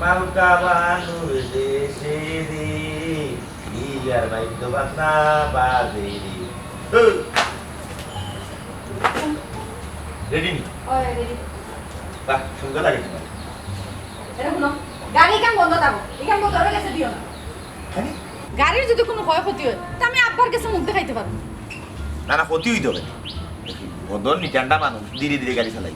Malka Banur Desiri Biar baik doang Baziri. Ready নি? Ready. বাহ সুন্দর লাগে তোমার। এটা শুনো, গাড়ি কেন বন্ধ থাকো? এখান বন্ধ হয়ে গেছে দিও না। হ্যাঁ? গাড়ির যদি কোনো ক্ষয়ক্ষতি হয় তা আমি আব্বার কাছে মুখ দেখাইতে পারবো। না না ক্ষতি হইতে হবে। বদল নিটান্ডা মানুষ ধীরে ধীরে গাড়ি চালাই।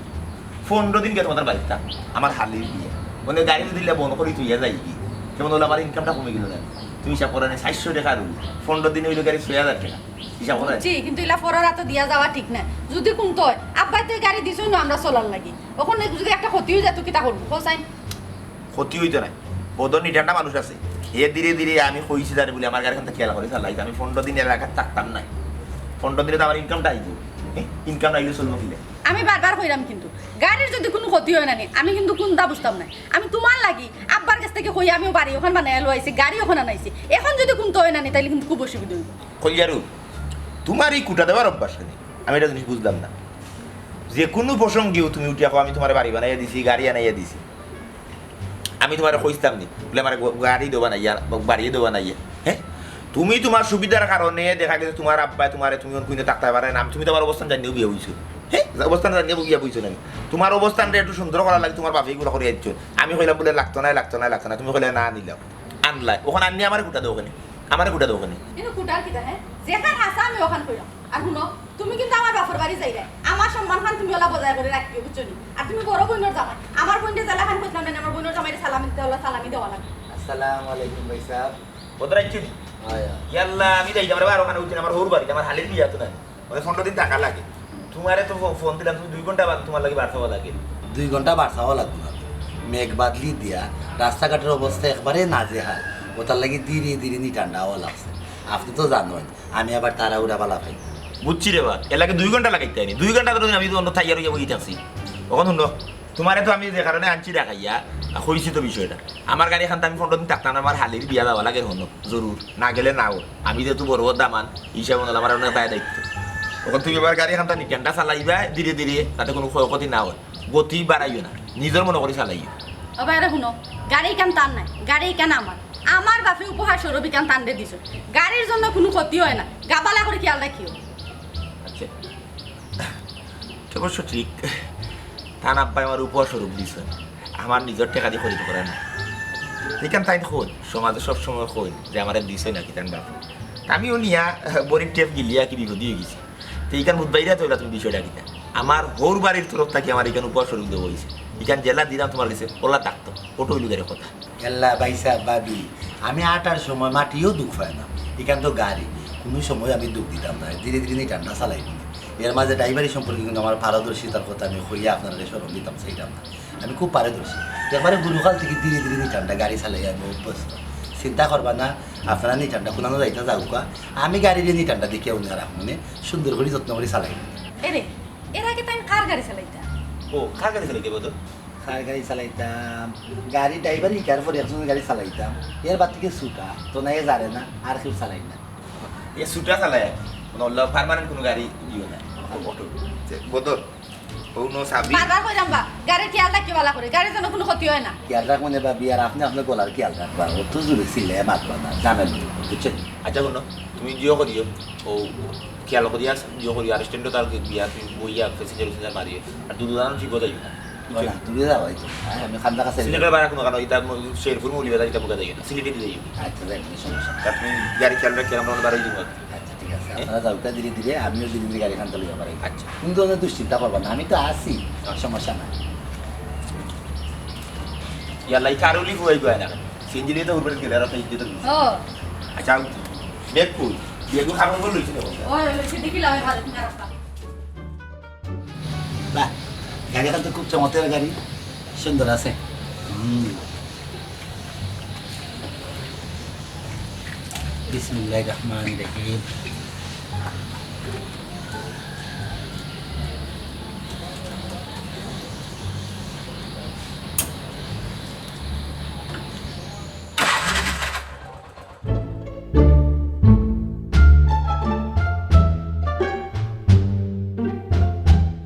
15 দিন গে তোমাদের বাড়িতে আমার হালি দিয়ে। মানে গাড়ি দিলে বন্ধ করি তুই যাই কি। যেমন হলো আমার ইনকামটা কমে গেল না। তুমি হিসাব করে না 400 টাকা আর 15 দিন হইলো গাড়ি 6000 টাকা। হিসাব করে। জি কিন্তু ইলা ফরার এত দিয়া যাওয়া ঠিক না। যদি কোনতো হয় আব্বা তো গাড়ি দিছই না আমরা চলার লাগি। ওখানে যদি একটা ক্ষতি হয়ে যায় তুই কি তা করব? কোসাই ক্ষতি হইতো না। বদল নিটান্ডা মানুষ আছে। এ ধীরে ধীরে আমি কইছি জানি বলে আমার গাড়িখান থেকে খেলা করে চালাই। আমি 15 দিন এলাকা থাকতাম না। 15 দিনে তো আমার ইনকামটা আইবো। ইনকাম আইলে চলবো কিলে। আমি বারবার কইরাম কিন্তু গাড়ির যদি কোনো ক্ষতি হয় না আমি কিন্তু কোনটা বুঝতাম না। আমি তোমার লাগি আব্বার কাছ থেকে কই আমিও বাড়ি ওখান বানায় লইছি গাড়ি ওখানে আনাইছি। এখন যদি কোনটা হয় না তাইলে কিন্তু খুব অসুবিধা হইব। কইয়ারু তোমার এই কুটা দেওয়ার অভ্যাস নেই। আমি এটা জিনিস বুঝলাম না। যে কোনো প্রসঙ্গেও তুমি উঠিয়া আমি তোমার বাড়ি বানাইয়া দিছি গাড়ি আনাইয়া দিছি। আমি তোমার কইতাম নি বলে আমার গাড়ি দেওয়া নাই বাড়িয়ে দেওয়া নাই। হ্যাঁ তুমি তোমার সুবিধার কারণে দেখা গেছে তোমার আব্বা তোমার তুমি কোন থাকতে পারে না তুমি তোমার অবস্থান জানিয়েও বিয়ে হইছো। হ্যাঁ অবস্থান জানিয়ে বিয়ে বইছো না তোমার অবস্থানটা একটু সুন্দর করার লাগে তোমার বাপে এগুলো করে যাচ্ছ। আমি কইলাম বলে লাগতো না লাগতো না লাগতো না তুমি কইলে না নিলাম আনলাই ওখানে আননি আমার কুটা দেবো ওখানে আমার কুটা দেবো ওখানে কিন্তু কুটার কি হ্যাঁ যেখান হাসা আমি ওখান কইরাম। আর শুনো তুমি কিন্তু আমার বাপের বাড়ি যাইরা আমার সম্মান খান তুমি ওলা বজায় করে রাখিও বুঝছো নি। আর তুমি বড় বোনের জামাই আমার বোনের জালা খান কইতাম না আমার বোনের জামাইরে সালামি দিতে হলো সালামি দেওয়া লাগে। আসসালামু আলাইকুম ভাই সাহেব। ওদের আইছি ইয়াল্লা আমি যাই আমার আর ওখানে উঠছি আমার হোর বাড়ি আমার হালির বিয়া তো না ওদের 15 দিন টাকা লাগে। তোমারে তো ফোন দিলাম তুমি 2 ঘন্টা বাদ তোমার লাগে বাড়াবো লাগে 2 ঘন্টা বাড়াও লাগবে না। মেঘ বাদলি দিয়া রাস্তাঘাটের অবস্থা একবারে নাজেহাল। ওটার লাগি ধীরে ধীরে নি ঠান্ডা হওয়া লাগছে। আপনি তো জানেন আমি আবার তাড়াহুড়া বালা ভাই বুঝছি রে বা এলাকে 2 ঘন্টা লাগাইতে আনি 2 ঘন্টা ধরে আমি তো অন্য থাইয়ার হইয়া বই থাকছি তখন শুনো তোমারে তো আমি যে কারণে আনছি দেখাইয়া কইছি তো বিষয়টা আমার গাড়ি এখান আমি 15 দিন থাকতাম না আমার হালির বিয়া দেওয়া লাগে হনো জরুর না গেলে নাও আমি যেহেতু বড় দামান হিসাব হলো আমার অনেক দায় দায়িত্ব তখন তুমি এবার গাড়ি এখান নিকেনটা চালাইবা ধীরে ধীরে তাতে কোনো ক্ষয়ক্ষতি না হয় গতি বাড়াইও না নিজের মনে করে চালাইও। এবার শুনো গাড়ি কেন টান নাই গাড়ি কেন আমার বাপে উপহার স্বরূপ কেন টান দিয়ে দিছো গাড়ির জন্য কোনো ক্ষতি হয় না গাবালা করে খেয়াল রাখিও। আচ্ছা অবশ্য ঠিক থান আব্বাই আমার উপহার স্বরূপ দিছে আমার নিজের টাকা দিয়ে খরিদ করে না এখান তাই খোঁজ সমাজে সবসময় খোঁজ যে আমার দিছে নাকি তার বাপ আমিও নিয়া বড়ির টেপ গিলিয়া কি বিপদ দিয়ে গেছি তো এইখান বুধবাইরা তৈলা তুমি বিষয়টা কিনা আমার হোর বাড়ির তরফ থেকে আমার এখানে উপহার স্বরূপ দেওয়া হয়েছে এখান জেলা দিলাম তোমার কাছে ওলা ডাকতো ওটো হইলুদের কথা এল্লা ভাই সাহেব ভাবি আমি 8টার সময় মাটিও দুঃখ পাই না। এখান তো গাড়ি কোনো সময় আমি দুঃখ দিতাম না ধীরে ধীরে নি ঠান্ডা চালাই নি। এর মাঝে ড্রাইভারি সম্পর্কে কিন্তু আমার পারদর্শিতার কথা আমি হইয়া আপনারা স্মরণ দিতাম সেইটাম না। আমি খুব পারদর্শী একবারে গুরুকাল থেকে ধীরে ধীরে নি ঠান্ডা গাড়ি চালাই আমি অভ্যস্ত। চিন্তা করবা না আপনারা নি ঠান্ডা কোনানো যাইতে যাওকা আমি গাড়ির নি ঠান্ডা দেখে উনি রাখ মানে সুন্দর করে যত্ন করে চালাই। এরে এর আগে তাই কার গাড়ি চালাইতা? ও কার গাড়ি চালাইতে বলো কার গাড়ি চালাইতাম গাড়ি ড্রাইভারই কার পরে একজনের গাড়ি চালাইতাম এর বাদ থেকে ছুটা তো নাই জানে না আর কেউ চালাই না। এ সুটা চালায় মানে পারমানেন্ট কোনো গাড়ি ইয়ে না অটো বদল ও নো সাবি বারবার কইরাম বা গাড়ির খেয়াল রাখি বালা করে গাড়ির যেন কোনো ক্ষতি হয় না খেয়াল রাখবো না ভাবি, আর আপনি আপনার গলার খেয়াল রাখবা, ও তো জুড়ে ছিলে মাতবা না, জানেন বুঝছেন? আচ্ছা কোনো তুমি জিও করিও ও খেয়াল করিয়া জিও করিও আর স্ট্যান্ডও তার বিয়া তুমি বইয়া প্যাসেঞ্জার মারিয়ে আর দুদান ঠিক কথা যাইও বলা, তুমি যাও হয়তো, আমি খান্দা কাছে সিলেটের বাইরে কোনো কারণ এটা শেরপুর মৌলিবাদা এটা মুখে যাইও না সিলেটে দিয়ে যাইও আচ্ছা যাই, কোনো সমস্যা নেই। তা তুমি গাড়ি খেয়াল রাখি আমরা বাড়ি দিব আচ্ছা ঠিক আছে, আপনারা যাওটা ধীরে ধীরে, আমিও ধীরে ধীরে গাড়ি খানতে লইয়া পারি। আচ্ছা কিন্তু অনেক দুশ্চিন্তা করবা না, আমি তো আছি, সমস্যা নাই। ইয়ালাই কারুলি হুয়াই গয় না সিনজিলি তো উড়বে গেলে আর ইজ্জত ও আচ্ছা বেগ কই বেগু খাবার বল লইছিল ওই লইছি দেখিলাম ভালো তুমি রাস্তা বাহ, গাড়িটা তো খুব চমৎকার গাড়ি, সুন্দর আছে। বিসমিল্লাহির রহমানির রহিম।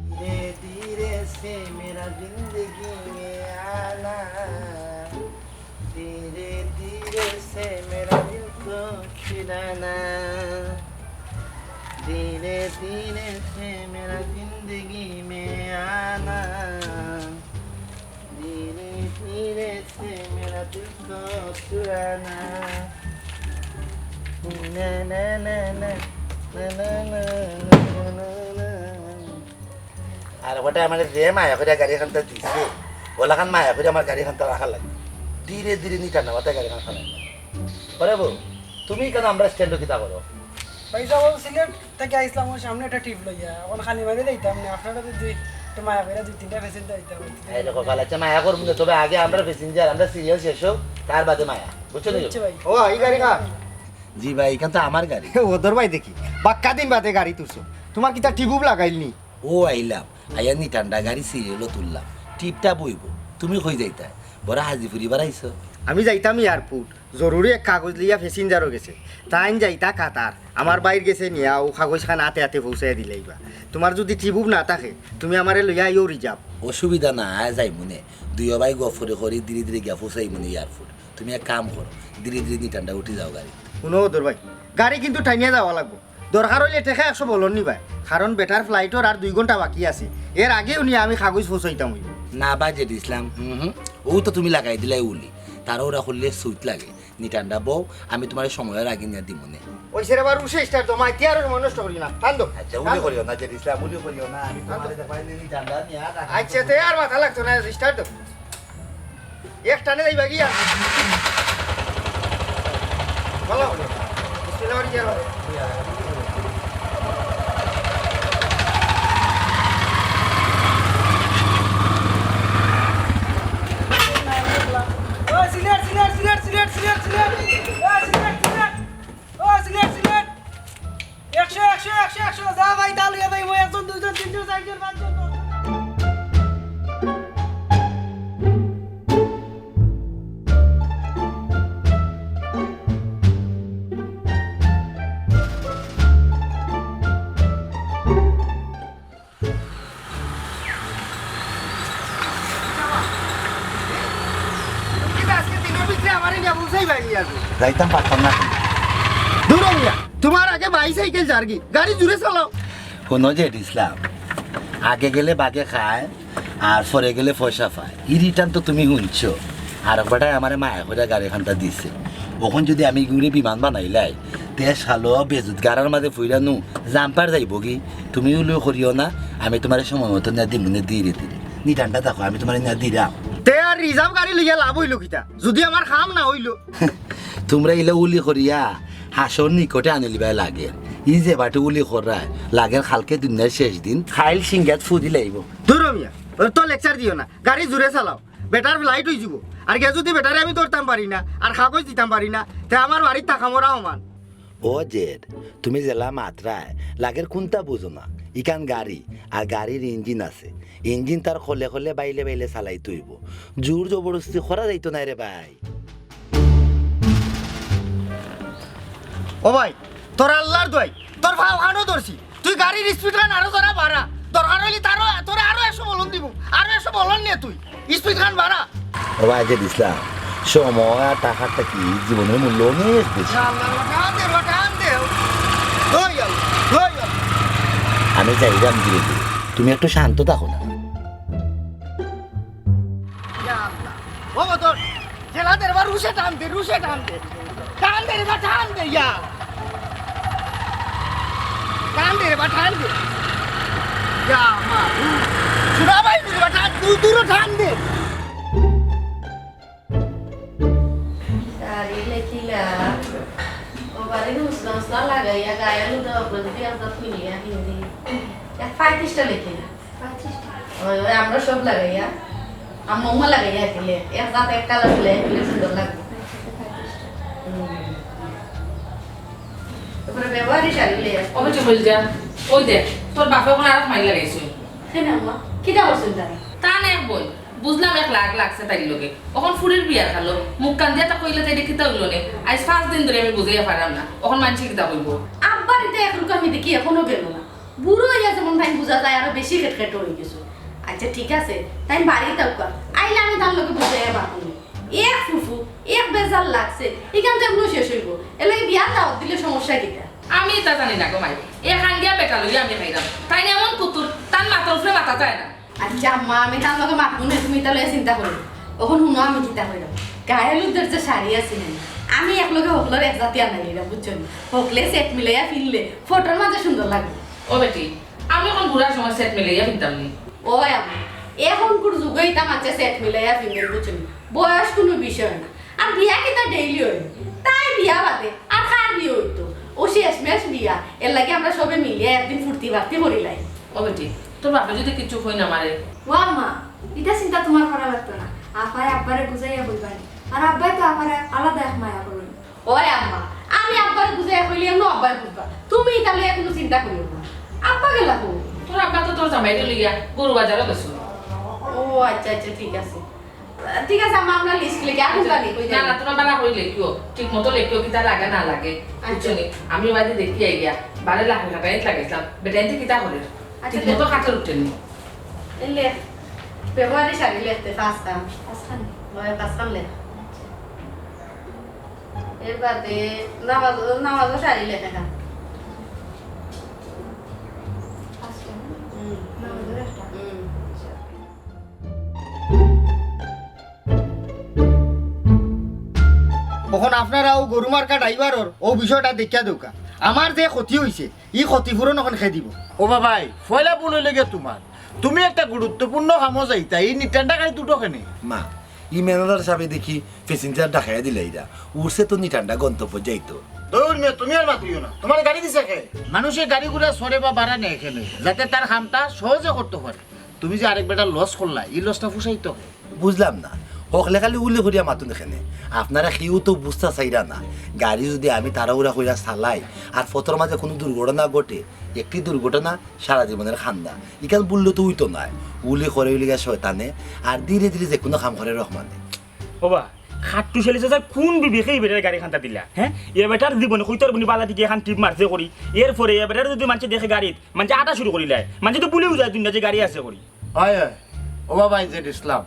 धीरे धीरे से मेरा जिंदगी में आना, धीरे धीरे से मेरा दिल को खिलाना, धीरे धीरे से मेरा जिंदगी में आना, धीरे धीरे से मेरा दिल को चुराना। ना ना ना ना ना ना ना ना ना। আর ওটা মানে যে মায়া করে গাড়ি খানটা দিছে ওলাখান মায়া করে আমার গাড়ি খানটা রাখা লাগে, ধীরে ধীরে নিটা না ওটা গাড়ি খান খালাই ওরে বউ, তুমি কেন আমরা স্ট্যান্ড কিতা করো? পয়সা ও সিলেট থেকে আইসলাম, ওর সামনে একটা টিপ লইয়া এখন খালি মারি দিতাম না, আপনারা তো দুই একটা মায়া করে দুই তিনটা প্যাসেঞ্জার দিতাম। এই দেখো ভালাচ্ছে মায়া করবো না, তবে আগে আমরা প্যাসেঞ্জার, আমরা সিরিয়াল শেষ হোক, তার বাদে মায়া, বুঝছো না? বুঝছি ভাই। ও এই গাড়ি কা জি ভাই, এখান তো আমার গাড়ি। ওদর ভাই দেখি বাক্কা দিন বাদে গাড়ি তুলছো, তোমার কিতা টিবুব লাগাইলনি? ও আইলাম, আইয়া নি ঠান্ডা গাড়ি সিরিয়ালও তুললাম, টিপটা বইব, তুমি কই যাইতা? বড় হাজিপুরি বাড়াইছো? আমি যাইতাম এয়ারপোর্ট, জরুরি এক কাগজ লিয়া প্যাসেঞ্জারও গেছে, তাইন যাইতা কাতার, আমার বাইর গেছে নিয়া ও কাগজ খান হাতে হাতে পৌঁছাই দিলেইবা। তোমার যদি টিবুব না থাকে তুমি আমারে লইয়া আইও রিজার্ভ। অসুবিধা না, যাই মনে দুই ভাই গফরে করি ধীরে ধীরে গিয়া পৌঁছাই মনে এয়ারপোর্ট। তুমি এক কাম করো, ধীরে ধীরে নি ঠান্ডা উঠে যাও গাড়ি। শুনো ওদর ভাই, গাড়ি কিন্তু টাইনিয়া যাওয়া লাগবো, দরকার হইলে টেকা 100 বলন নি ভাই, কারণ বেটার ফ্লাইটর আর 2 ঘন্টা বাকি আছে, এর আগেও নিয়ে আমি কাগজ পৌঁছাইতাম হইব। না বাজেট ইসলাম, ও তো তুমি লাগাই দিলাই উলি, তারও ওরা করলে সুইট লাগে, নি ঠান্ডা বউ, আমি তোমার সময়ের আগে নিয়ে দিব মনে। ওই সেরে বার উঠে স্টার্ট তো মাই তিয়ার সময় নষ্ট করি না, টান দো। আচ্ছা উলি করিও না জেড ইসলাম, উলি করিও না, আমি তোমার দেখাই নি ঠান্ডা নিয়ে আচ্ছা তে আর মাথা লাগতো না, স্টার্ট দো। এক টানে যাইবা গিয়া বলো বিসমিল্লাহ আর গিয়া ও সিলেট সিলেট সিলেট সিলেট সিলেট সিলেট ও সিলেট সিলেট ও সিলেট সিলেট 100 100 100 100 যা ভাই ডাল ইয়া ভাই, মই একজন দুইজন তিনজন চারজন পাঁচজন। আজকে দিনের ভিতরে আমারে নিয়ে পৌঁছাইবা গিয়া যাইতাম পারতাম না। দূর মিয়া, তোমার আগে বাইসাইকেল জার্গি, গাড়ি জুড়ে চালাও। শোনো জেড ইসলাম, আগে গেলে বাগে খায় আর পরে গেলে পয়সা পায়, ই রিটার্ন তো তুমি শুনছো। আর একবারটাই আমার মায়া করে গাড়িখানটা দিছে, ওখান যদি আমি ঘুরে বিমান বানাইলাই তে শালো বেজুত গাড়ার মাঝে ফুইরানু জাম্পার যাইব কি, তুমি উলিও করিও না, আমি তোমার সময় মতো না দিম ধীরে ধীরে, নি ঠান্ডা থাকো, আমি তোমার না দিলাম। তে আর রিজার্ভ গাড়ি লইয়া লাভ হইল কিতা, যদি আমার খাম না হইলো। তোমরা ইলে উলি করিয়া হাসর নিকটে আনিলিবাই লাগে, ই যে বাটে উলি করায় লাগে খালকে দুনিয়ার শেষ দিন খাইল সিংগাত ফুদি লাইব। দূর মিয়া, তো লেকচার দিও না, গাড়ি জুড়ে চালাও, বেটার ফ্লাইট হয়ে যাব। আর কে যদি বেটারে আমি ধরতাম পারি না আর কাগজ দিতাম পারি না, তে আমার বাড়ির থাকা মরা সমান। ও জেড, তুমি জেলা মাত্রায় লাগের কোনটা বুঝো না, ইকান গাড়ি আর গাড়ির ইঞ্জিন আছে, ইঞ্জিন তার খলে খলে বাইলে বাইলে চালাই তুইব, জোর জবরদস্তি করা যাইতো না রে ভাই। ও ভাই, তোর আল্লাহর দোয়াই, তোর ভাও খানো ধরছি, তুই গাড়ির স্পিড রান আরো ধরা পারা, দরকার হইলে তোরে আরো 100 বলন দিব আরো 100 বলন নিয়ে তুই স্পিড খান বাড়া বাবা আগে দিছিলাম সময় আর টাকাটা কি জীবনের মূল্য অনেক বেশি টান দে আমি চাইলাম ধীরে ধীরে তুমি একটু শান্ত থাকো না ও তোর জেলাদের বার রুশে টান দে রে বা টান দে ইয়া টান দে রে বা টান দে ইয়া মা সুরা ভাই রে বা টান দূর টান দে Sari lekila. Kemarin musnah lagi ya gaya lu udah berarti yang tak punya ini. Ya faitista lekila. Oh ya আমরা সব লাগাই ya. আম্মা লাগাই ya কিলে। এক সাথে এক কালার দিলে কিলে সুন্দর লাগবে। তারপরে ব্যবহারই শাড়ি ওকে চল যা ওই দেখ তোর বাপে কোন আর মাইল লাগাইছে কেন আম্মা কিটা করছেন তাই তা না বই বুঝলাম 1 লাখ লাগছে তাই লগে এখন ফুরের বিয়া খালো মুখ কান দিয়া তা কইলে তাই দেখিতা হইলো নে আজ 5 দিন ধরে আমি বুঝাইয়া পারলাম না এখন মানছি কিতা কইবো আব্বার এটা এখন আমি দেখি এখনো গেল না বুড়ো হইয়া যেমন তাই বুঝা যায় আরো বেশি খেটখেট হয়ে গেছে আচ্ছা ঠিক আছে তাই বাড়ি তাউকা আইলে আমি তার লগে বুঝাইয়া পারবো এক ফুফু এক বেজাল লাগছে এখান থেকে এমন শেষ হইব এলাকি বিয়া দাওয়াত দিলে সমস্যা কিটা আমি তা জানি না গো মাই এখান দিয়া বেটা লইয়া আমি খাইলাম তাই না এমন পুতুর তার মাথার উপরে মাথা যায় না আচ্ছা আম্মা আমি তার লগে মাতবো না তুমি তাহলে চিন্তা করো তখন শুনো আমি চিন্তা করিলাম গায়ের লুদের যে শাড়ি আছে না আমি একলগে হকলের এক জাতি আনাইলাম বুঝছো হকলে সেট মিলাইয়া ফিরলে ফটোর মাঝে সুন্দর লাগবে ও বেটি আমি এখন বুড়ার সময় সেট মিলাইয়া ফিরতাম নি ও আমি এখন কোন যুগই তা মাঝে সেট মিলাইয়া ফিরলে বুঝছো বয়স কোনো বিষয় না আর বিয়া কিতা ডেইলি হয় তাই বিয়া বাদে আর কার বিয়ে হইতো ও শেষমেশ বিয়া এর লাগে আমরা সবে মিলিয়ে একদিন ফুর্তি বার্তি করিলাই ও বেটি তোর বাপে যদি কিছু কই না মারে ও আম্মা এটা চিন্তা তোমার করা লাগতো না আপায় আব্বারে বুঝাইয়া বলবানি আর আব্বাই তো আপারে আলাদা এক মায়া করবেন ওই আম্মা আমি আব্বার বুঝাই কইলি এমন আব্বার বুঝবা তুমি তাহলে কোনো চিন্তা করিও না আব্বা গেলা কো তোর আব্বা তো তোর জামাইরে লইয়া গরু বাজারও গেছো ও আচ্ছা আচ্ছা ঠিক আছে আম্মা আমরা লিস্ট লিখে এখন জানি কই না না তোরা বালা কই লেখিও ঠিক মতো লেখিও কিতা লাগে না লাগে বুঝছনি আমি বাদে দেখি আইয়া বারে লাখ টাকা লাগাইছিলাম বেটাইতে কিতা করে ঠিক মতো খাটের উঠেনি এলে ব্যবহারে শাড়ি লিখতে পাঁচটা আসখানি ওই পাঁচটা লেখ এর বাদে নামাজও শাড়ি লেখে না আসখানি হুম নামাজের একটা হুম তখন আপনারাও গরু মার্কা ড্রাইভারর ও বিষয়টা দেখিয়া দৌকা আমার যে ক্ষতি হয়েছে ই ক্ষতিপূরণ এখন খেয়ে দিব ও বাবাই ফয়লা ভুল হইলে গে তোমার তুমি একটা গুরুত্বপূর্ণ কামো যাইতা এই নিটানটা গাড়ি দুটো কেনে মা ই ম্যানেজার সাহেব দেখি প্যাসেঞ্জার দেখাইয়া দিলে এরা উড়ছে তো নিটান্ডা গন্তব্য যাইতো দৌড় মেয়ে তুমি আর মাতিও না তোমার গাড়ি দিছে কে মানুষের গাড়িগুলা সরে বা বাড়া নেয় এখানে যাতে তার কামটা সহজে করতে পারে তুমি যে আরেক বেটা লস করলা এই লসটা ফুসাইতো বুঝলাম না হকলে খালি উল্লে করিয়া মাতুন এখানে আপনারা কেউ তো বুঝতে চাইরা না গাড়ি যদি আমি তাড়াহুড়া কইরা চালাই আর ফটোর মাঝে কোনো দুর্ঘটনা ঘটে একটি দুর্ঘটনা সারা জীবনের খান্দা এখানে বললে তো উইতো নাই উলি করে উলি গেছে শয়তানে আর ধীরে ধীরে যে কোনো কাম করে রহমানে ওবা খাট্টু চলিছে যে কোন বিবেকে এই বেটার গাড়ি খান্তা দিলা হ্যাঁ এ বেটার জীবনে কইতর বুনি বালা দিকে এখন টিপ মারছে করি এরপরে এ বেটার যদি মানুষ দেখে গাড়িত মানুষ আটা শুরু করিলে মানুষ তো ভুলেও যায় দুনিয়া যে গাড়ি আছে করি হয় হয় ও বাবাই যে ইসলাম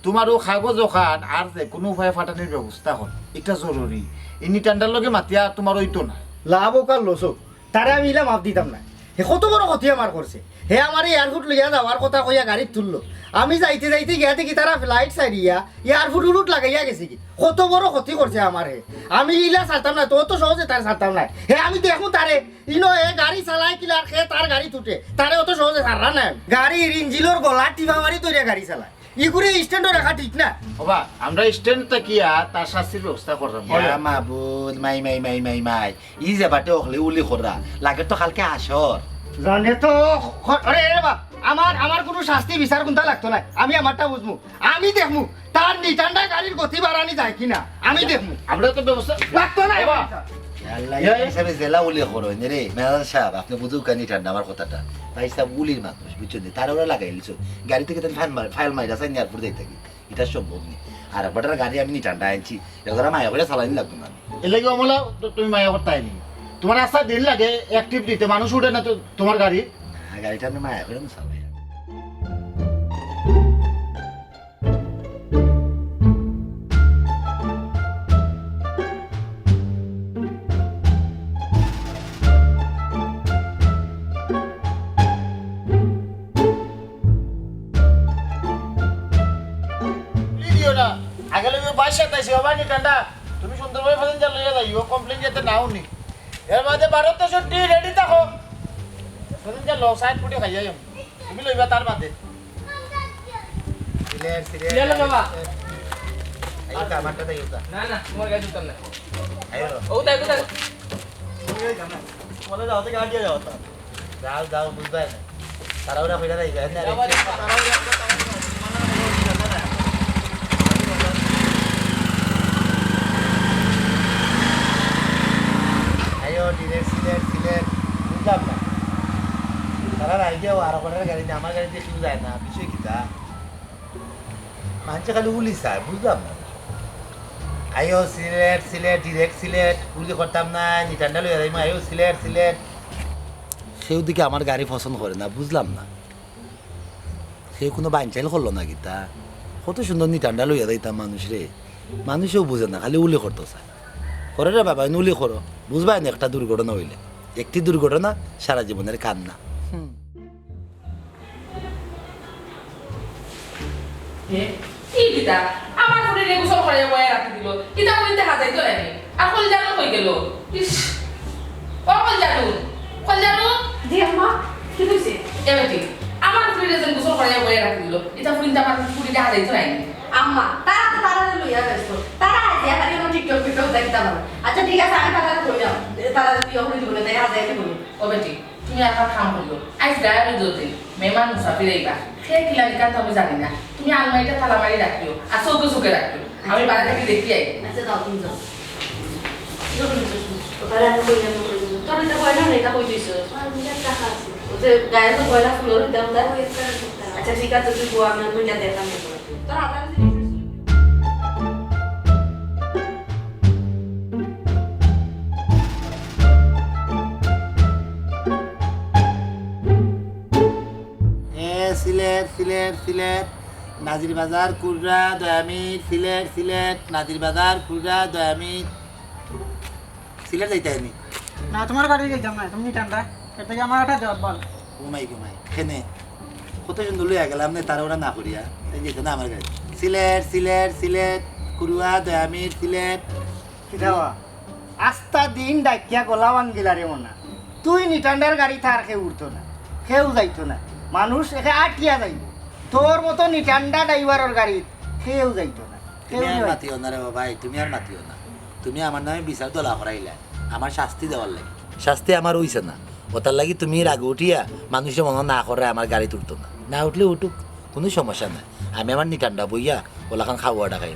তোমারও কাগজ ওখান আর যে কোনো উপায়ে ফাটানির ব্যবস্থা হল এটা জরুরি এই নিটানটার লগে মাতিয়া তোমার ওইতো না লাভ হোক আর লস হোক তারে আমি ইলা মাপ দিতাম না হে কত বড় ক্ষতি আমার করছে হে আমার এয়ারপোর্ট লইয়া যাওয়ার কথা কইয়া গাড়িত তুললো আমি যাইতে যাইতে গিয়া দেখি তারা ফ্লাইট সাইডিয়া এয়ারপোর্ট উলুট লাগাইয়া গেছে কি কত বড় ক্ষতি করছে আমার হে আমি ইলা ছাড়তাম না তো সহজে তার ছাড়তাম না হে আমি দেখুন তারে ইনো এ গাড়ি চালাই কিলার খে তার গাড়ি তুটে তারে অত সহজে ছাড়রা না গাড়ির ইঞ্জিলর গলা টিপা মারি তৈরি গাড়ি চালায় ইগুরে স্ট্যান্ডও রাখা ঠিক না বাবা আমরা স্ট্যান্ড তাকিয়া তার শাস্তির ব্যবস্থা করলাম মাবুদ মাই মাই মাই মাই মাই ই যে বাটে হকলে উলি করা লাগে তো কালকে আসর জানে তো আরে বাবা আমার কোনো শাস্তি বিচার কোনটা লাগতো না আমি আমারটা বুঝমু আমি দেখমু তার নিটান্ডা গাড়ির গতি বাড়ানি যায় কিনা আমি দেখমু আমরা তো ব্যবস্থা লাগতো না বাবা আল্লাহ হিসাবে জেলা উলি করো রে ম্যানেজার সাহেব আপনি বুঝুক কানি ঠান্ডা আমার কথাটা ভাই সাহেব উলির মানুষ বুঝছেন তারা ওরা লাগাই লিছো গাড়ি থেকে তাই ফাইল মারি রাসাই এয়ারপোর্ট যাই থাকি এটা সম্ভব নেই আর একবার গাড়ি আমি নি ঠান্ডা আনছি এরা মায়া করে চালানি লাগতো না এলাকি অমলা তুমি মায়া করতে আইনি তোমার আশা দিন লাগে অ্যাক্টিভ দিতে মানুষ উঠে না তো তোমার গাড়ি আর গাড়িটা আপনি মায়া করে চালাই দিও না আগে লইও 22-27 হবে নি ঠান্ডা তুমি সুন্দরভাবে ফেলেন যা লইয়া যাইও কমপ্লেন যেতে নাও নি এর মধ্যে 12-63 রেডি থাকো ফেলেন যা লো সাইড ফুটে খাইয়া যাম তুমি লইবা তার বাদে সিলেট সিলেট চলো বাবা আইতা আমারটা দাইতা না না তোমার গাড়ি উত্তর না আইও ও দেখো দেখো বলে যাও তো গাড়ি যাও তো যাও যাও বুঝবাই না তারাওরা কইরা দাইবা না আইও ডিরেক্ট সিলেট সিলেট বুঝলাম না তারা রাইজেও আরো কটার গাড়িতে আমার গাড়িতে কেউ যায় না বিষয় কিতা মানুষে খালি উলি চায় বুঝলাম না আইও সিলেট সিলেট ডিরেক্ট সিলেট উলি করতাম না নিটান্ডা লইয়া যাইমা আইও সিলেট সিলেট সেও দিকে আমার গাড়ি পছন্দ করে না বুঝলাম না সে কোনো বাইনচাইল করলো না গীতা কত সুন্দর নিটান্ডা লইয়া যাইতাম মানুষ রে মানুষও বুঝে না খালি উলি করতে চায় করে রে বাবা উলি করো বুঝবাই না একটা দুর্ঘটনা হইলে একটি দুর্ঘটনা সারা জীবনের কান্না এই কিতা আমার ফোনে রেগুসল করে বয়ে রাখি দিল কিতা কইতে দেখা যাইতো না আর কল জানো কই গেল ইস ও কল জানো জি আম্মা কি হইছে এবারে আমার ফোনে রেগুসল করে বয়ে রাখি দিল এটা ফোনটা আমার ফোনে দেখা যাইতো না আম্মা তারা লইয়া গেছো তারা আইয়া খালি আমার টিকটক টিকটক দেখতে পারো আচ্ছা ঠিক আছে আমি তারা কইলাম তারা তুই ওখানে জীবনে দেখা যায় কি বলি ও বেটি তুমি এখন কাম করলো আইস গায়ে যদি মেহমান মুসাফির আইবা সেই কিলা লিখা তো আমি জানি না তুমি আলমারিটা তালা মারি রাখিও আর চৌকে চৌকে রাখিও আমি বাইরে থেকে দেখি আই আচ্ছা দাও তুমি যাও তারা আমি কইলাম তোর এটা কয় না এটা কই দিছো আমি টাকা আছে ওতে গায়ে তো কয়লা ফ্লোর দাম দা আচ্ছা ঠিক আছে তুই গো আমি কইলা দেখাম তোর আবার সিলেট সিলেট সিলেট নাজির বাজার কুড়া দয়ামির সিলেট সিলেট নাজির বাজার কুড়া দয়ামির সিলেট যাইতে আমি না তোমার গাড়ি যাইতাম না তুমি ঠান্ডা এর থেকে আমার একটা জব বল ঘুমাই ঘুমাই খেনে কত সুন্দর লইয়া গেলাম না তারা ওরা না করিয়া তাই যেত না আমার গাড়ি সিলেট সিলেট সিলেট কুড়ুয়া দয়ামির সিলেট কিদাওয়া আস্তা দিন ডাকিয়া গোলাওয়ান গিলারে মনা তুই নিটান্ডার গাড়ি থার খেয়ে উঠতো না খেয়েও যাইতো না মানুষ একে আটিয়া যাইব তোর মতো নিটান্ডা ড্রাইভারের গাড়ি খেয়েও যাইতো না তুমি আর মাতিও না রে ভাই তুমি আর মাতিও না তুমি আমার নামে বিচার দলা করাইলা আমার শাস্তি দেওয়ার লাগে শাস্তি আমার হইছে না ওটার লাগি তুমি রাগ উঠিয়া মানুষের মনে না করে আমার গাড়ি তুলতো না না উঠলে উঠুক কোনো সমস্যা নাই আমি আমার নিটান্ডা বইয়া ওলাখান খাওয়া ডাকাই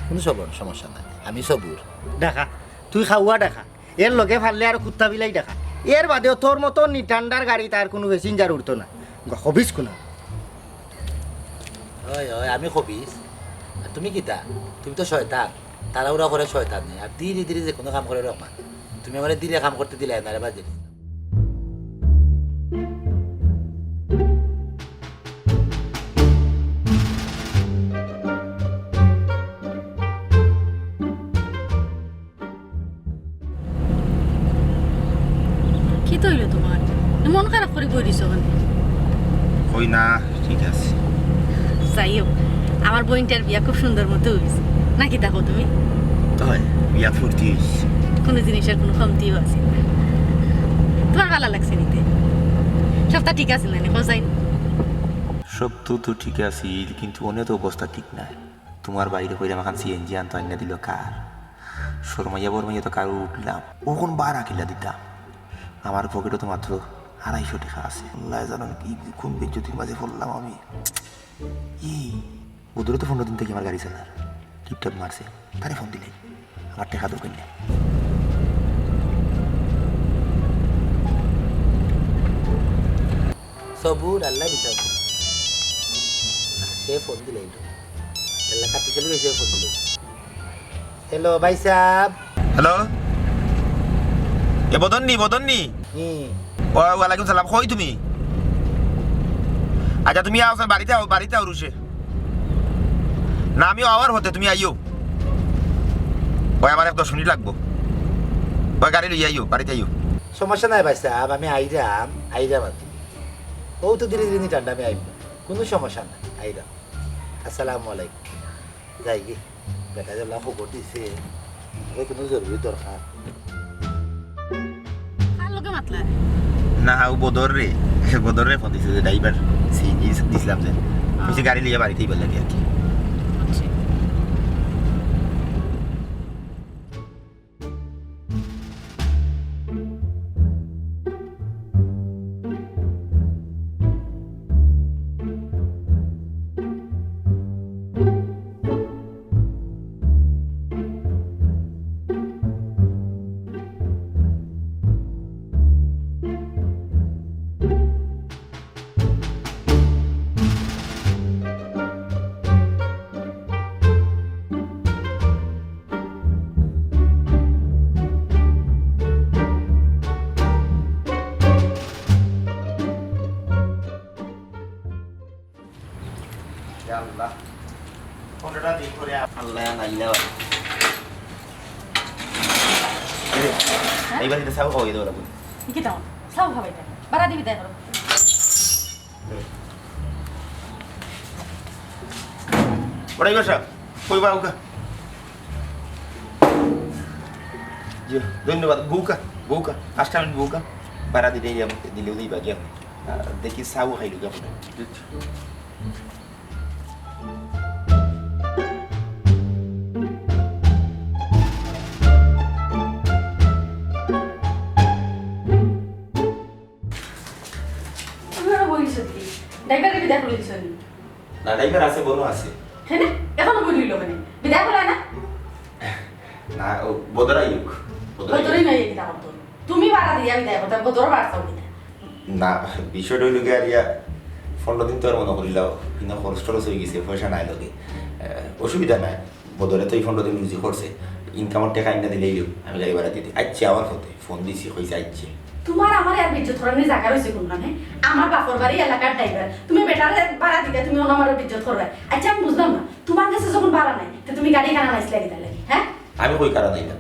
কোনো সমস্যা নাই আমি সবুর দেখা তুই খাওয়া দেখা এর লগে ফাললে আর কুত্তা বিলাই দেখা এর বাদেও তোর মতো নিটান্ডার গাড়ি তার কোনো প্যাসেঞ্জার উঠতো না হবিস কোনো হয় হয় আমি কবিস আর তুমি কিতা তুমি তো শয়তান তারা ওরা করে শয়তান নেই আর ধীরে ধীরে যে কোনো কাম করে রকমান তুমি আমার ধীরে কাম করতে দিলে না রে বাজে কি তৈল তোমার মন খারাপ করে বই দিছো ওখানে কই না ঠিক আছে যাই হোক আমার বোনটার বিয়া খুব সুন্দর মতো হয়েছে নাকি দেখো তুমি হয় বিয়া ফুর্তি হইছে কোনো জিনিসের কোনো কমতিও আছে না। তোমার ভালো লাগছে নিতে সবটা ঠিক আছে না খোঁজাই সব তো ঠিক আছে কিন্তু অনেক তো অবস্থা ঠিক নাই তোমার বাইরে কইরা মাখান সিএনজি আনতো আইনা দিল কার শর্মাইয়া বর্মাইয়া তো কারো উঠলাম ও কোন বারা কিলা দিতাম আমার পকেটে তো মাত্র 250 টাকা আছে আল্লাহ জানেন কি কোন বিদ্যুতির মাঝে পড়লাম আমি ওদেরও তো 15 দিন থেকে আমার গাড়ি চালার টিপটপ মারছে তারে ফোন দিলে আমার টাকা দরকার নেই সবুর আল্লাহ বিচার সে ফোন দিলে আল্লাহ কাটি চলে গেছে ফোন দিলে হ্যালো ভাই সাহেব হ্যালো এ বদননি হুম ওয়ালাইকুম সালাম কই তুমি আচ্ছা তুমি আও স্যার বাড়িতে আও রুশে না আমিও আওয়ার হতে তুমি আইও ওই আমার 10 মিনিট লাগবো ওই গাড়ি লই আইও বাড়িতে আইও সমস্যা নাই ভাই সাহেব আমি আইরাম আর কি ও তো ধীরে ধীরে ঠান্ডা আমি আইব কোনো সমস্যা নাই আইরাম আসসালামু আলাইকুম যাই গে বেটা যেগুলা খবর দিছে ওই কোনো জরুরি দরকার কার লগে মাতলা না ও বদর রে ফোন দিছে যে ড্রাইভার সিএনজি দিছিলাম যে কিছু গাড়ি লিয়ে বাড়িতেই বললাম আর কি আল্লাহ ফোনটা দিন করে আল্লাহ নাইলা এইবার এটা সাউ হয়ে দেওয়া লাগবে কি দাও সাউ খাবে এটা বাড়া দিবি তাই করো ওরাই বসা কইবা ওকা জি ধন্যবাদ বউকা আজকে আমি বউকা বাড়া দিলেও দিবা গিয়া দেখি সাউ খাইলো কেমন ড্রাইভারের বিদায় করে দিছ না ড্রাইভার আছে বড় আছে হ্যাঁ এখনো বলিল মানে বিদায় করে না না ও বদরাই লোক বদরই নাই এটা করতো তুমি বাড়া দিয়া বিদায় করতে বদর বাড়ছাও কিনা না বিষয়টা হইল গিয়ে আর ইয়া 15 দিন তো আর মনে করিলাও কিন্তু খরচ টরচ হয়ে গেছে পয়সা নাই লগে অসুবিধা নাই বদরে তো এই 15 দিন রুজি করছে ইনকামের টাকা আইনা দিলেই আমি গাড়ি ভাড়া দিতে আচ্ছা আমার হতে ফোন দিছি কইছে আচ্ছা তোমার আমার আর বিজ্জত ধরনের জায়গা রয়েছে কোন মানে আমার বাপর বাড়ি এলাকার ড্রাইভার তুমি বেটারে ভাড়া দিতে তুমি আমার বিজ্জত করবে আচ্ছা আমি বুঝলাম না তোমার কাছে যখন ভাড়া নাই তো তুমি গাড়ি কেন নাইস লাগি তাহলে হ্যাঁ আমি কই কারণ নাই না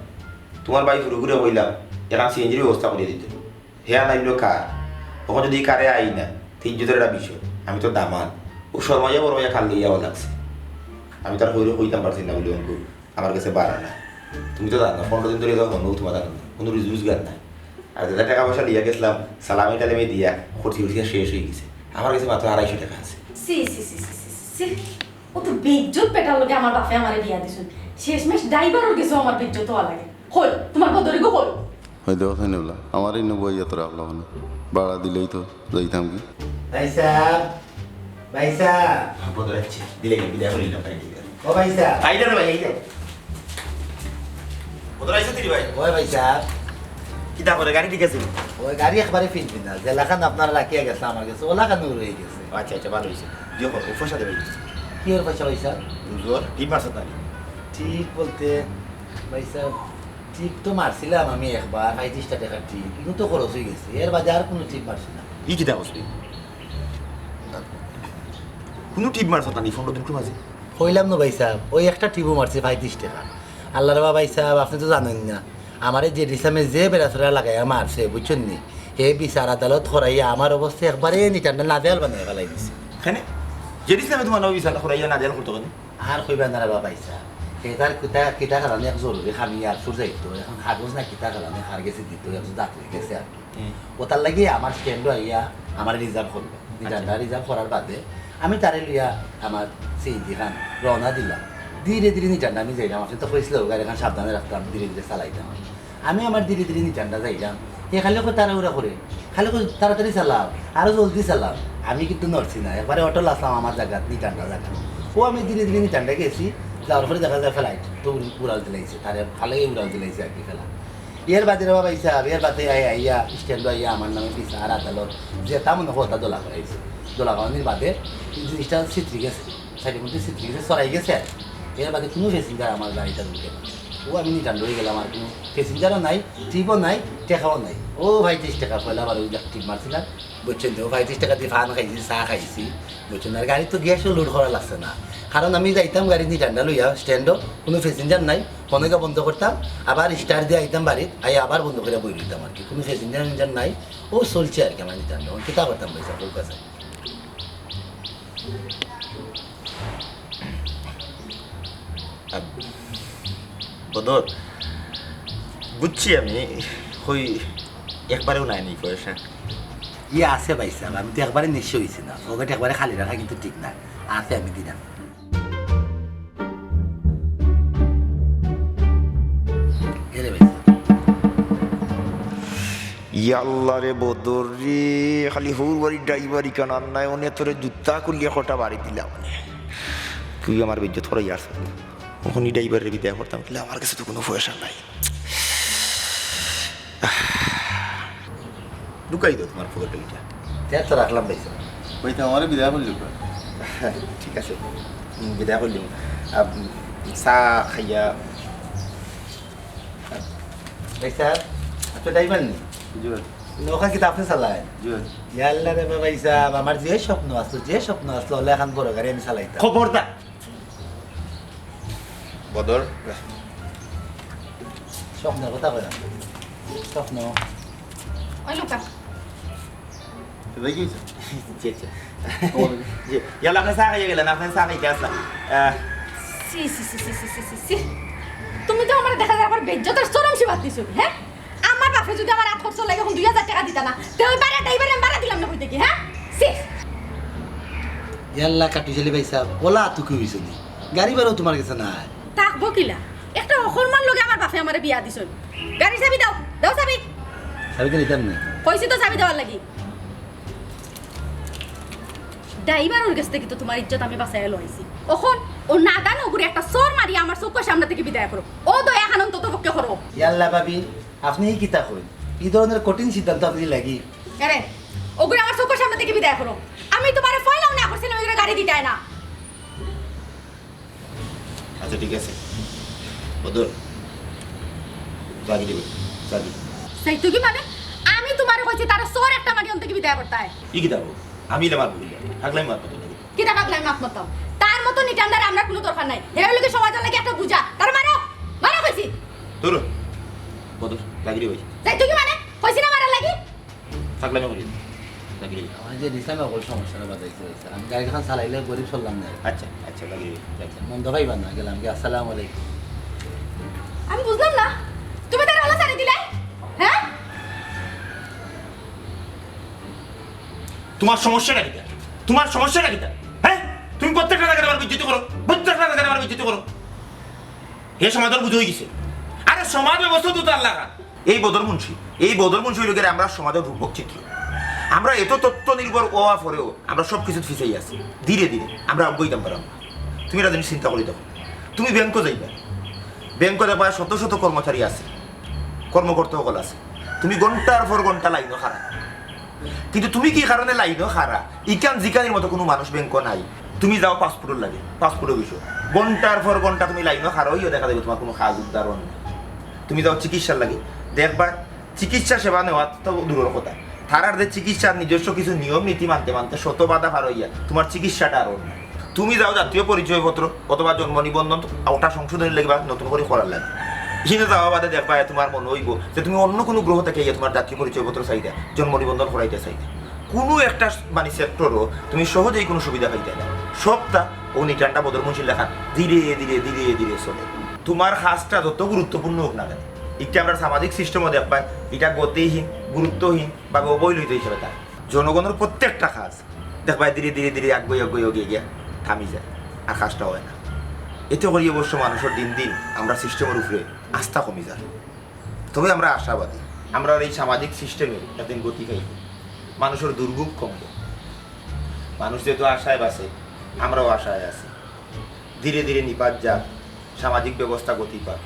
তোমার বাড়ি ঘুরে ঘুরে হইলাম এখন সিএনজির ব্যবস্থা করে দিতে হ্যাঁ নাইলো কার তখন যদি কারে আই না তিন জুতের একটা বিষয় আমি তো দামান ও শর্মাইয়া বড়মাইয়া খাল লইয়া লাগছে আমি তার হইলে হইতাম পারছি না বলে আমার কাছে বাড়া না তুমি তো জানো 15 দিন ধরে তখন তোমার জানো কোনো রোজগার নাই আর যেটা টাকা পয়সা লিয়া গেছিলাম সালামি টালামি দিয়া খরচি খরচি শেষ হয়ে গেছে আমার কাছে মাত্র 250 টাকা আছে সি সি সি সি সি ও তো বিজ্জত পেটার লগে আমার বাপে আমারে বিয়া দিছুন শেষমেশ ড্রাইভারের কিছু আমার বিজ্জত হওয়া লাগে কই তোমার বদরি গো কই হয় দেওয়া হয় না আমার এই নবই এত রাখলাম না বাড়া দিলেই তো যাইতাম কি ভাই সাহেব বদলাচ্ছে দিলে বিদায় করিলাম তাই ও ভাই সাহেব আইলে রে ভাই আইলে বদলাইছে তুই ভাই ওই ভাই সাহেব কি তারপরে গাড়ি ঠিক আছে ওই গাড়ি একবারে ফিরবি না যে লাখান আপনারা রাখিয়া গেছে আমার কাছে ও লাখান রয়ে গেছে আচ্ছা আচ্ছা ভালো হয়েছে দিও কত পয়সা দেবে কি ওর পয়সা ভাই সাহেব জোর টিপ মারছ না ঠিক বলতে ভাই সাহেব টিপ তো মারছিলাম আমি একবার 35 টাকা টিপ কিন্তু তো খরচ হয়ে গেছে এর বাদে আর কোনো টিপ মারছি না ই কি দাও তুই কোনো টিপ মারছ না নি 15 দিন মাঝে হইলাম না ভাই সাহেব ওই একটা টিপও মারছি 35 টাকা আল্লাহর বাবা ভাই সাহেব আপনি তো জানেন না আমার যে রিসামে যে বেড়াচড়া লাগাইয়া মারছে বুঝছেন নি এই বিচার আদালত করাইয়া আমার অবস্থা একবারে নিটান্ডা নাজেল বানিয়ে ফেলাই দিছে কেন যদি আমি তোমার নবী সাল্লাল্লাহু আলাইহি ওয়া সাল্লাম করতে কেন আর কইবেন না বাবা ভাই সাহেব এটার কিতা কারণে এক জরুরি খামি আর সুর যাইতো এখন কাগজ না কিতা কারণে হার গেছে দিত একজন দাঁত হয়ে গেছে আর ওটার লাগি আমার স্ট্যান্ডও আইয়া আমার রিজার্ভ করলো নিটান্ডা রিজার্ভ করার বাদে আমি তারে লিয়া আমার সিএনজি খান রওনা দিলাম ধীরে ধীরে নিটান্ডা আমি যাইলাম আপনি তো কইছিল গাড়ি খান সাবধানে রাখতাম ধীরে ধীরে চালাইতাম আমি আমার ধীরে ধীরে নিটান্ডা যাইলাম এ খালি তারা ওরা করে খালি তাড়াতাড়ি চালাও আরো জলদি চালাও আমি কিন্তু নড়ছি না একবারে অটো লাসলাম আমার জায়গা নিটান্ডা জায়গা ও আমি ধীরে ধীরে নিটান্ডা গেছি যাওয়ার পরে দেখা যায় ফ্লাইট তো উড়াল দিলাইছে তারে ভালো উড়াল দিলাইছে আর কি ফেলা এর বাদে রে বাবা ইসা এর বাদে আইয়া স্ট্যান্ড আইয়া আমার নামে বিচার আদালত যে তেমন হতা দোলা করাইছে দোলা করানোর বাদে জিনিসটা ছিটরি গেছে সাইডের মধ্যে ছিটরি গেছে সরাই গেছে এর বাদে কোনো প্যাসেঞ্জার আমার গাড়িটা ঢুকে না ও আমি নিটান রয়ে গেলাম আর কোনো প্যাসেঞ্জারও নাই ট্রিপও নাই টাকাও নাই ও 35 টাকা পয়লা আবার ওই টিপ মারছিলাম বুঝছেন তো 35 টাকা দিয়ে ফান খাইছি চা খাইছি বুঝছেন আর গাড়ি তো গ্যাসও লোড করা লাগছে না কারণ আমি যাইতাম গাড়ি নিয়ে ঠান্ডা লইয়া স্ট্যান্ডও কোনো প্যাসেঞ্জার নাই ফোনকে বন্ধ করতাম আবার স্টার দিয়ে আইতাম বাড়ির আই আবার বন্ধ করে বই দিতাম আর কি কোনো প্যাসেঞ্জার নাই ও চলছে আর কি আমার নিতাম কিতা করতাম পয়সা ওর কাছে বদর বুঝছি আমি কই একবারেও নাই নি পয়সা আছে ভাই সাহেব আমি তো একবারে নিশ্চয় হয়েছি না ওকে একবারে খালি রাখা কিন্তু ঠিক না আছে আমি দিলাম এরে ভাই ইয়াল্লা রে বদর রে খালি হৌর বাড়ি ড্রাইভারি কেন নাই অনেক তোরে জুতা করলিয়ে কটা বাড়ি দিলাম তুই আমার বেজ্জত করে আসছে ওখানে ড্রাইভারের বিদায় করতাম কিন্তু আমার কাছে তো কোনো পয়সা নাই ঢুকাই দাও তোমার পকেটে এটা তো রাখলাম ভাই সাহেব ওইটা আমার বিদায় করলি ঠিক আছে বিদায় করলাম চা খাইয়া ভাই সাহেব আপনি ড্রাইভার নেই ওখানে কিন্তু আপনি চালায় ইয়াল্লা রে ভাই সাহেব আমার যে স্বপ্ন আসলো হলে এখন বড় গাড়ি আমি চালাইতাম খবরদার বদর স্বপ্নের কথা কয় স্বপ্ন ওই লোকা দেখি ইয়াল্লা আপনি চা খাইয়া গেলেন আপনি চা খাইতে আসলাম সি সি সি সি সি সি সি তুমি তো আমার দেখা যায় আমার বেজ্জতের চরম সীমা দিছো হ্যাঁ আমার বাপে যদি আমার 8 খরচ লাগে এখন 2000 টাকা দিতা না তে ওই বারে ড্রাইভারে আমি বাড়া দিলাম না কইতে কি হ্যাঁ সি ইয়াল্লা কাটু চলি ভাই সাহেব ওলা তুই কি হইছ নি গাড়ি বারো তোমার কাছে না তাকবো কিলা একটা অসম্মান লগে আমার বাপে আমারে বিয়া দিছ গাড়ি চাবি দাও দাও চাবি চাবি তো নিতাম না কইছি তো চাবি দেওয়ার লাগি ড্রাইভারের কাছ থেকে তো তোমার ইজ্জত আমি বাঁচাইয়া লইছি ওখন ও নাদান ওগুরে একটা সর মারি আমার চোখের সামনে থেকে বিদায় করো ও দয়া খানন তত পক্ষে করো ইয়াল্লা ভাবি আপনি কি তা কই এই ধরনের কঠিন সিদ্ধান্ত আপনি লাগি আরে ওগুরে আমার চোখের সামনে থেকে বিদায় করো আমি তোমারে ফয়লাও না করছিলাম ওগুরে গাড়ি দিতে না আচ্ছা ঠিক আছে বদর গাড়ি দেবে গাড়ি সেই তো কি মানে আমি তোমারে কইছি তার সর একটা মারি অন থেকে বিদায় করতে হয় ই কি দাও আমি মারবো থাকলাই মারবো কি টাকা লাগলাই মাত মতাম তার মতো নিটান্দার আমরা কোনো দরকার নাই এর লগে সমাজের লাগে একটা বুঝা তার মারো মারো কইছি তোর বদর গাড়ি দেবে সেই তো কি মানে কইছি না মারা লাগি থাকলাই মারবো গাড়ি দেবে আমার যে দিছিলাম ওই সমস্যাটা বাদাইছে আমি গাড়িখান চালাইলে গরিব চললাম না আচ্ছা আচ্ছা গাড়ি দেবে মন দবাইবা না গেলাম কি আসসালামু আলাইকুম আমি বুঝলাম না তুমি তার আলো ছাড়ি দিলে হ্যাঁ তোমার সমস্যাটা কি তোমার সমস্যাটা কি হ্যাঁ তুমি প্রত্যেকটা জায়গায় আমার বিদ্যুৎ করো প্রত্যেকটা জায়গায় আমার বিদ্যুৎ করো এ সমাজের বুঝে হয়ে গেছে আরে সমাজ ব্যবস্থা তো তার লাগা এই বদর মুন্সি লোকের আমরা সমাজের রূপক চিত্র আমরা এত তথ্য নির্ভর হওয়া পরেও আমরা সব কিছু ফিসেই আছি ধীরে ধীরে আমরা অজ্ঞাইতাম পারাম তুমি এটা জিনিস চিন্তা করি দেখো তুমি ব্যাংকও যাইবা ব্যাংক দেখবা শত শত কর্মচারী আছে কর্মকর্তা সকল আছে তুমি ঘন্টার পর ঘন্টা লাইনও খারাপ কিন্তু তুমি কি কারণে লাইনও খারা ইকান জিকানির মতো কোনো মানুষ ব্যাংক নাই তুমি যাও পাসপোর্টের লাগে পাসপোর্টের বিষয় ঘন্টার পর ঘন্টা তুমি লাইনও খারা হইও দেখা যাবে তোমার কোনো কাজ উদ্ধারণ নেই তুমি যাও চিকিৎসার লাগে দেখবা চিকিৎসা সেবা নেওয়া তো দূরের কথা তারার যে চিকিৎসার নিজস্ব কিছু নিয়ম নীতি মানতে মানতে শত বাধা পার হইয়া তোমার চিকিৎসাটা আরও না তুমি যাও জাতীয় পরিচয়পত্র অথবা জন্ম নিবন্ধন ওটা সংশোধনের লাগবে নতুন করে করার লাগে এখানে যাওয়া বাদে দেখবা তোমার মনে হইব যে তুমি অন্য কোনো গ্রহ থেকে তোমার জাতীয় পরিচয়পত্র চাইতে জন্ম নিবন্ধন করাইতে চাইতে কোনো একটা মানে সেক্টরও তুমি সহজেই কোনো সুবিধা পাইতে না সবটা ও নিটানটা বদর মুন্সির লেখা ধীরে ধীরে ধীরে ধীরে চলে তোমার কাজটা যত গুরুত্বপূর্ণ হোক না কেন এটা আমরা সামাজিক সিস্টেমও দেখবা এটা গতিহীন গুরুত্বহীন বা অবহেলিত হিসেবে থাকে জনগণের প্রত্যেকটা কাজ দেখবা ধীরে ধীরে ধীরে আগে গিয়া থামি যায় আর কাজটা হয় না এতে করি অবশ্য মানুষের দিন দিন আমরা সিস্টেমের উপরে আস্থা কমে যায় তবে আমরা আশাবাদী আমরা এই সামাজিক সিস্টেমে একদিন গতি খাই মানুষের দুর্ভোগ কমবে মানুষ যেহেতু আশায় বাসে আমরাও আশায় আছি ধীরে ধীরে নিপাত যাক সামাজিক ব্যবস্থা গতি পাক